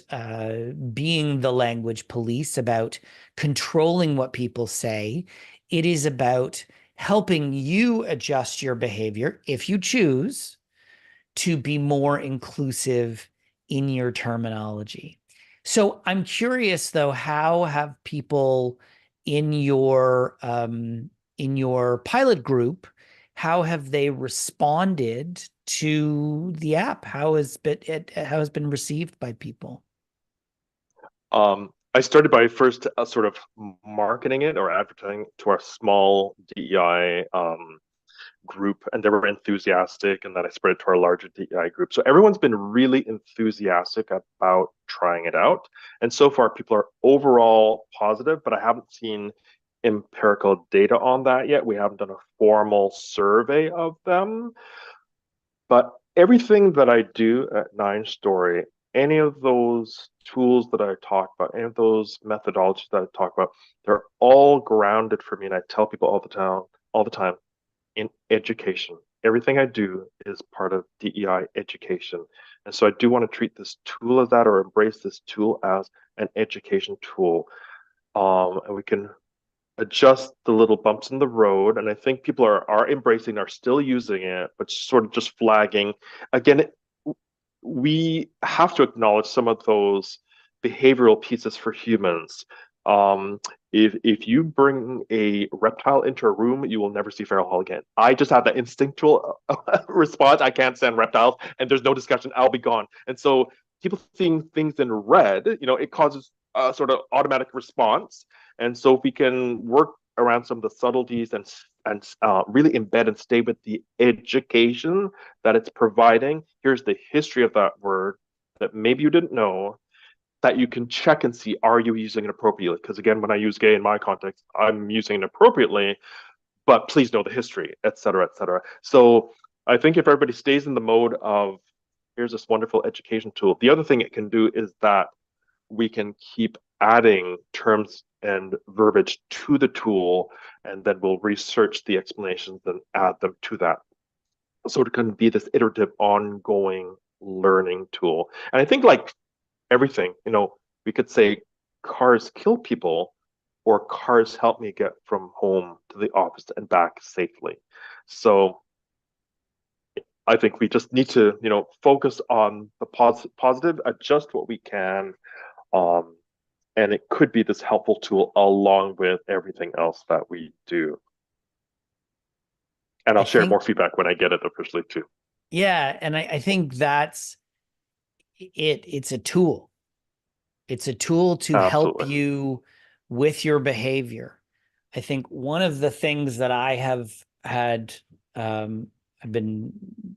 being the language police, about controlling what people say. It is about helping you adjust your behavior if you choose to be more inclusive in your terminology. So I'm curious though, how have people in your pilot group, how have they responded to the app? How has been received by people? I started by first sort of marketing it or advertising to our small DEI group, and they were enthusiastic, and then I spread it to our larger DEI group. So everyone's been really enthusiastic about trying it out, and so far people are overall positive, but I haven't seen empirical data on that yet. We haven't done a formal survey of them, but everything that I do at Nine Story, any of those tools that I talk about, any of those methodologies that I talk about, they're all grounded for me. And I tell people all the time, in education. Everything I do is part of DEI education. And so I do want to treat this tool as that, or embrace this tool as an education tool. And we can adjust the little bumps in the road. And I think people are embracing, are still using it, but sort of just flagging. Again, we have to acknowledge some of those behavioral pieces for humans. If you bring a reptile into a room, you will never see Farrell Hall again. I just have that instinctual response. I can't stand reptiles, and there's no discussion. I'll be gone. And so people seeing things in red, it causes a sort of automatic response. And so if we can work around some of the subtleties and really embed and stay with the education that it's providing. Here's the history of that word that maybe you didn't know, that you can check and see, are you using it appropriately? Because again, when I use gay in my context, I'm using it appropriately, but please know the history, et cetera, et cetera. So I think if everybody stays in the mode of, here's this wonderful education tool, the other thing it can do is that we can keep adding terms and verbiage to the tool, and then we'll research the explanations and add them to that. So it can be this iterative, ongoing learning tool. And I think like everything, we could say cars kill people, or cars help me get from home to the office and back safely. So I think we just need to, focus on the positive, adjust what we can, um, and it could be this helpful tool along with everything else that we do. And I I'll share think, more feedback when I get it officially too. yeah, and I think that's it. It's a tool. It's a tool to help Absolutely. you with your behavior. I think one of the things that I've been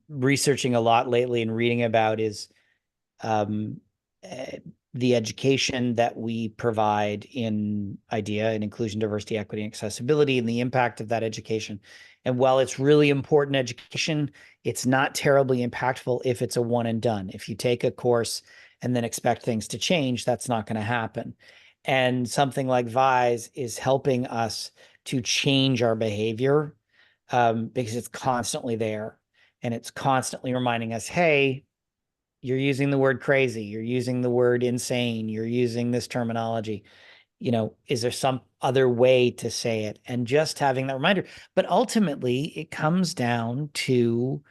researching a lot lately and reading about is um, uh, the education that we provide in IDEA and inclusion, diversity, equity, and accessibility, and the impact of that education. And while it's really important education, it's not terribly impactful if it's a one and done. If you take a course and then expect things to change, that's not going to happen. And something like Vise is helping us to change our behavior because it's constantly there and it's constantly reminding us, hey, you're using the word crazy, you're using the word insane, you're using this terminology. Is there some other way to say it? And just having that reminder. But ultimately, it comes down to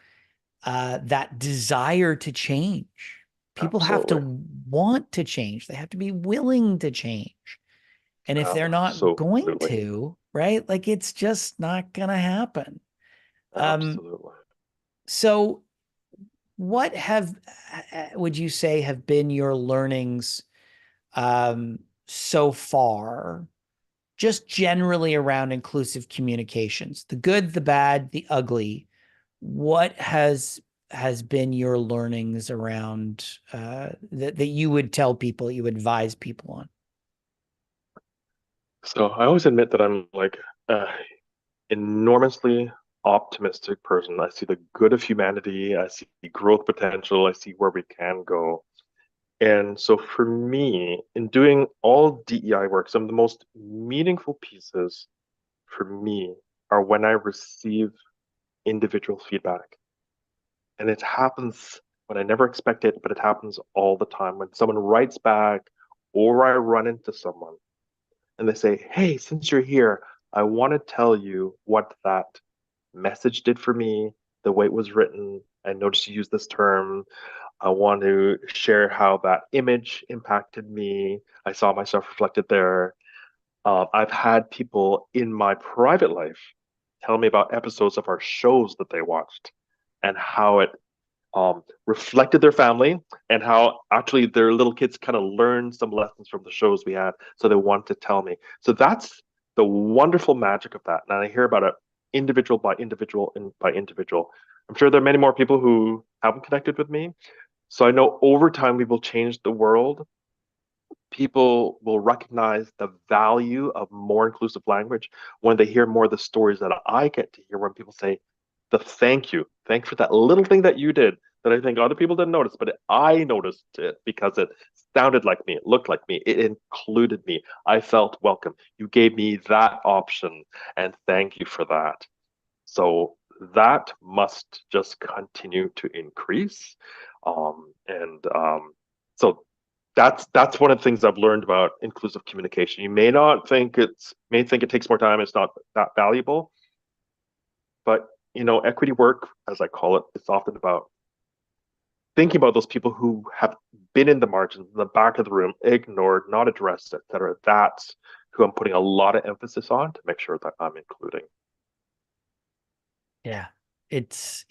that desire to change. People have to Absolutely. want to change, they have to be willing to change. And if they're not going Absolutely. to, right, like it's just not going to happen. Um, Absolutely. so what would you say have been your learnings so far, just generally around inclusive communications, the good, the bad, the ugly? What has been your learnings around that you would tell people, you advise people on? So I always admit that I'm like enormously optimistic person. I see the good of humanity. I see growth potential. I see where we can go. And so for me, in doing all DEI work, some of the most meaningful pieces for me are when I receive individual feedback. And it happens when I never expect it, but it happens all the time. When someone writes back or I run into someone and they say, "Hey, since you're here, I want to tell you what that message did for me, the way it was written. I noticed you use this term. I want to share how that image impacted me. I saw myself reflected there." I've had people in my private life tell me about episodes of our shows that they watched and how it reflected their family and how actually their little kids kind of learned some lessons from the shows we had. So they want to tell me. So that's the wonderful magic of that. And I hear about it individual by individual and by individual. I'm sure there are many more people who haven't connected with me. So I know over time we will change the world. People will recognize the value of more inclusive language when they hear more of the stories that I get to hear when people say, the thank you. Thanks for that little thing that you did that I think other people didn't notice, but I noticed it because it sounded like me, it looked like me, it included me. I felt welcome. You gave me that option, and thank you for that. So that must just continue to increase. So that's one of the things I've learned about inclusive communication. You may think it takes more time, it's not that valuable, but equity work, as I call it, it's often about thinking about those people who have been in the margins, in the back of the room, ignored, not addressed, etc. That's who I'm putting a lot of emphasis on to make sure that I'm including. Yeah, it's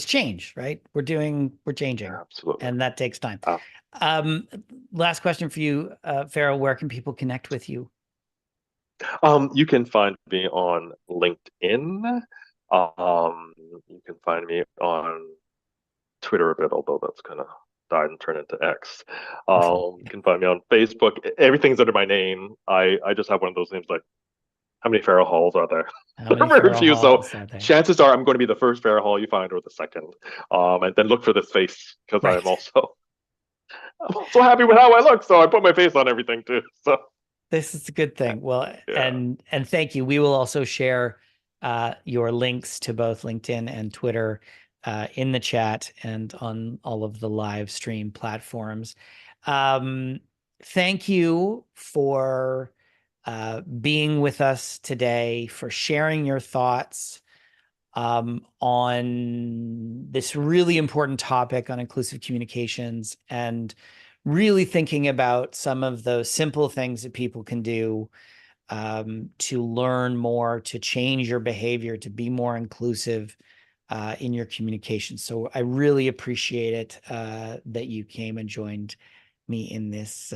change, right? We're changing, Yeah, absolutely. and that takes time. Last question for you, Farrell. Where can people connect with you? You can find me on LinkedIn. You can find me on Twitter a bit, although that's kind of died and turned into X. You can find me on Facebook. Everything's under my name. I just have one of those names like, how many Farrell Halls are there? How many Very few. So are there? chances are I'm going to be the first Farrell Hall you find or the second. And then look for this face because Right. I'm also happy with how I look. So I put my face on everything too. So this is a good thing. Well, yeah. and thank you. We will also share your links to both LinkedIn and Twitter in the chat and on all of the live stream platforms. Thank you for being with us today, for sharing your thoughts on this really important topic on inclusive communications, and really thinking about some of those simple things that people can do to learn more, to change your behavior, to be more inclusive in your communication. So I really appreciate it that you came and joined me in this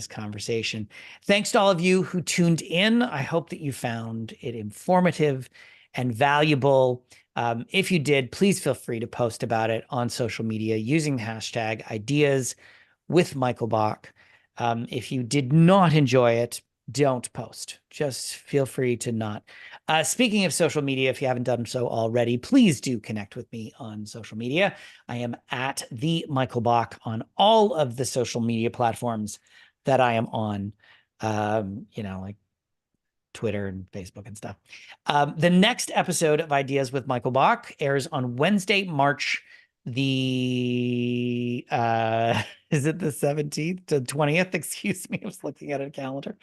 conversation. Thanks to all of you who tuned in. I hope that you found it informative and valuable. If you did, please feel free to post about it on social media using the hashtag Ideas with Michael Bach. If you did not enjoy it, don't post. Just feel free to not. Speaking of social media, if you haven't done so already, please do connect with me on social media. I am at the Michael Bach on all of the social media platforms that I am on, like Twitter and Facebook and stuff. The next episode of Ideas with Michael Bach airs on Wednesday, March the is it the 17th to 20th? Excuse me, I was looking at a calendar.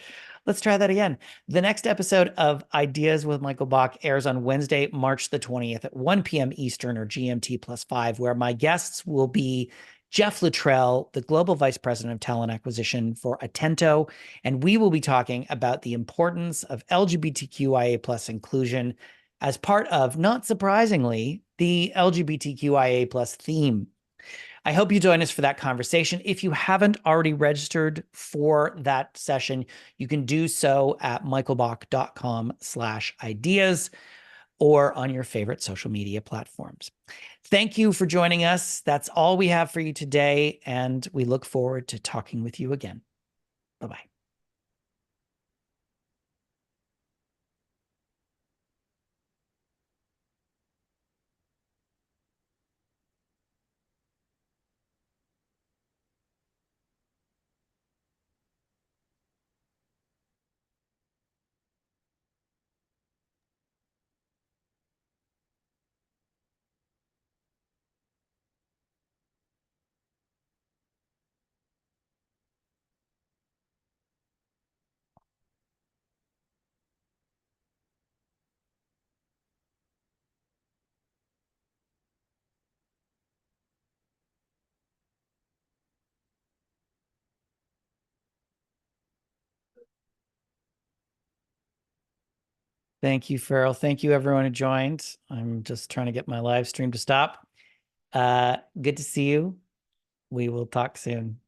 Let's try that again. The next episode of Ideas with Michael Bach airs on Wednesday, March the 20th at 1 p.m. Eastern or GMT +5, where my guests will be Jeff Luttrell, the Global Vice President of Talent Acquisition for Atento, and we will be talking about the importance of LGBTQIA+ inclusion as part of, not surprisingly, the LGBTQIA+ theme. I hope you join us for that conversation. If you haven't already registered for that session, you can do so at michaelbach.com/ideas or on your favorite social media platforms. Thank you for joining us. That's all we have for you today, and we look forward to talking with you again. Bye-bye. Thank you, Farrell. Thank you, everyone who joined. I'm just trying to get my live stream to stop. Good to see you. We will talk soon.